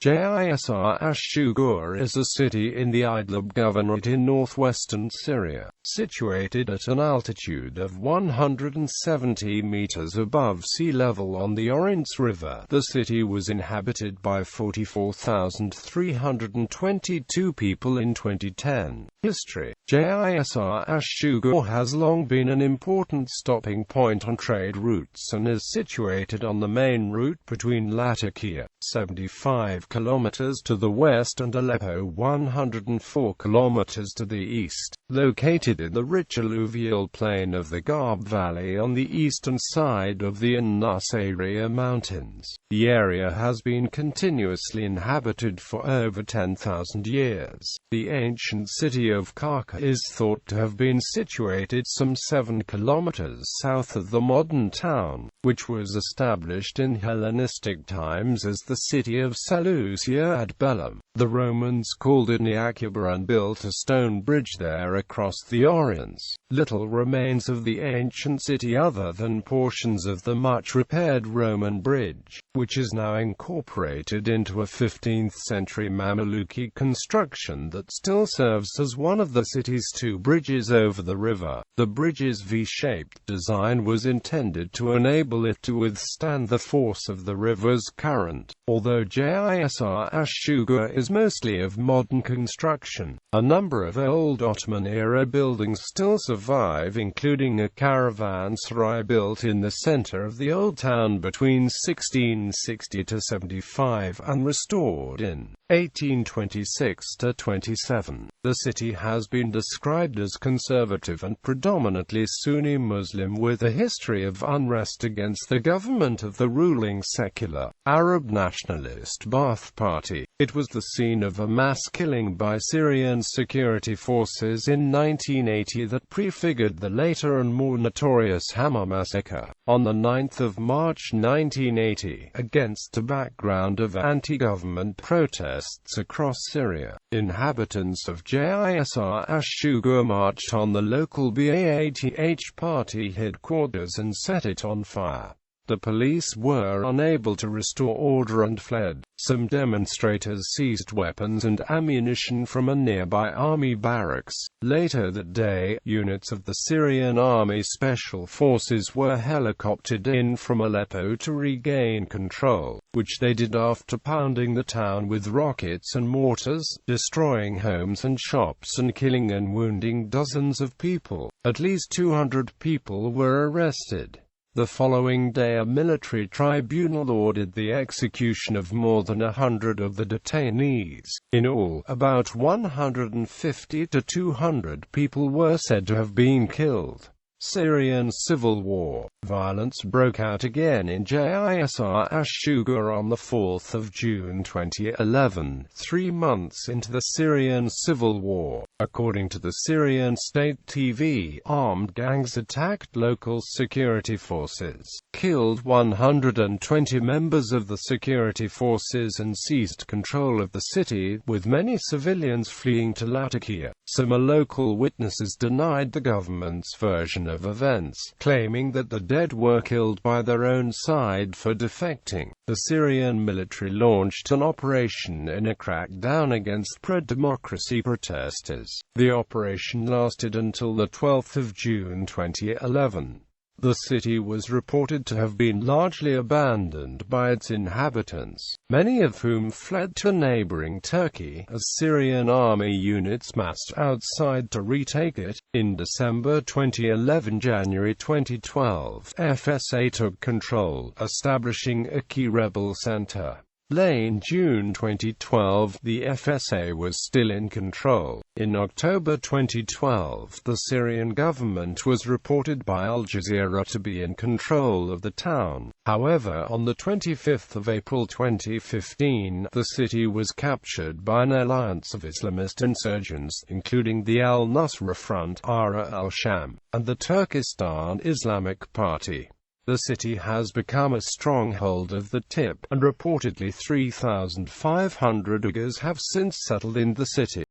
Jisr ash-Shugur is a city in the Idlib Governorate in northwestern Syria, situated at an altitude of 170 meters above sea level on the Orontes River. The city was inhabited by 44,322 people in 2010. History. Jisr ash-Shugur has long been an important stopping point on trade routes and is situated on the main route between Latakia, 75 kilometers to the west, and Aleppo, 104 kilometers to the east. Located in the rich alluvial plain of the Garb Valley on the eastern side of the Orontes Mountains, the area has been continuously inhabited for over 10,000 years. The ancient city of Karka is thought to have been situated some 7 kilometers south of the modern town, which was established in Hellenistic times as the city of Seleucia ad Bellum. The Romans called it Neacuba and built a stone bridge there across the Orontes. Little remains of the ancient city other than portions of the much-repaired Roman bridge, which is now incorporated into a 15th-century Mameluki construction that still serves as one of the city's two bridges over the river. The bridge's V-shaped design was intended to enable it to withstand the force of the river's current. Although Jisr ash-Shugur is mostly of modern construction, a number of old Ottoman-era buildings still survive, including a caravanserai built in the center of the old town between 1660 to 75 and restored in 1826 to 27. The city has been described as conservative and predominantly Sunni Muslim, with a history of unrest against the government of the ruling secular, Arab nationalist Ba'ath Party. It was the scene of a mass killing by Syrian security forces in 1980 that prefigured the later and more notorious Hama massacre on the 9th of March 1980, against a background of anti-government protests across Syria. Inhabitants of Jisr ash-Shugur marched on the local Ba'ath Party headquarters and set it on fire. The police were unable to restore order and fled. Some demonstrators seized weapons and ammunition from a nearby army barracks. Later that day, units of the Syrian Army Special Forces were helicoptered in from Aleppo to regain control, which they did after pounding the town with rockets and mortars, destroying homes and shops and killing and wounding dozens of people. At least 200 people were arrested. The following day, a military tribunal ordered the execution of more than 100 of the detainees. In all, about 150 to 200 people were said to have been killed. Syrian civil war. Violence broke out again in Jisr ash-Shugur on the 4th of June 2011, 3 months into the Syrian civil war. According to the Syrian state TV, armed gangs attacked local security forces, killed 120 members of the security forces and seized control of the city, with many civilians fleeing to Latakia. Some local witnesses denied the government's version of events, claiming that the dead were killed by their own side for defecting. The Syrian military launched an operation in a crackdown against pro-democracy protesters. The operation lasted until the 12th of June 2011. The city was reported to have been largely abandoned by its inhabitants, many of whom fled to neighboring Turkey, as Syrian army units massed outside to retake it. In December 2011, January 2012, FSA took control, establishing a key rebel center. In June 2012, the FSA was still in control. In October 2012, the Syrian government was reported by Al Jazeera to be in control of the town. However, on the 25th of April 2015, the city was captured by an alliance of Islamist insurgents, including the Al-Nusra Front, Ara al-Sham, and the Turkestan Islamic Party. The city has become a stronghold of the TIP, and reportedly 3,500 Uyghurs have since settled in the city.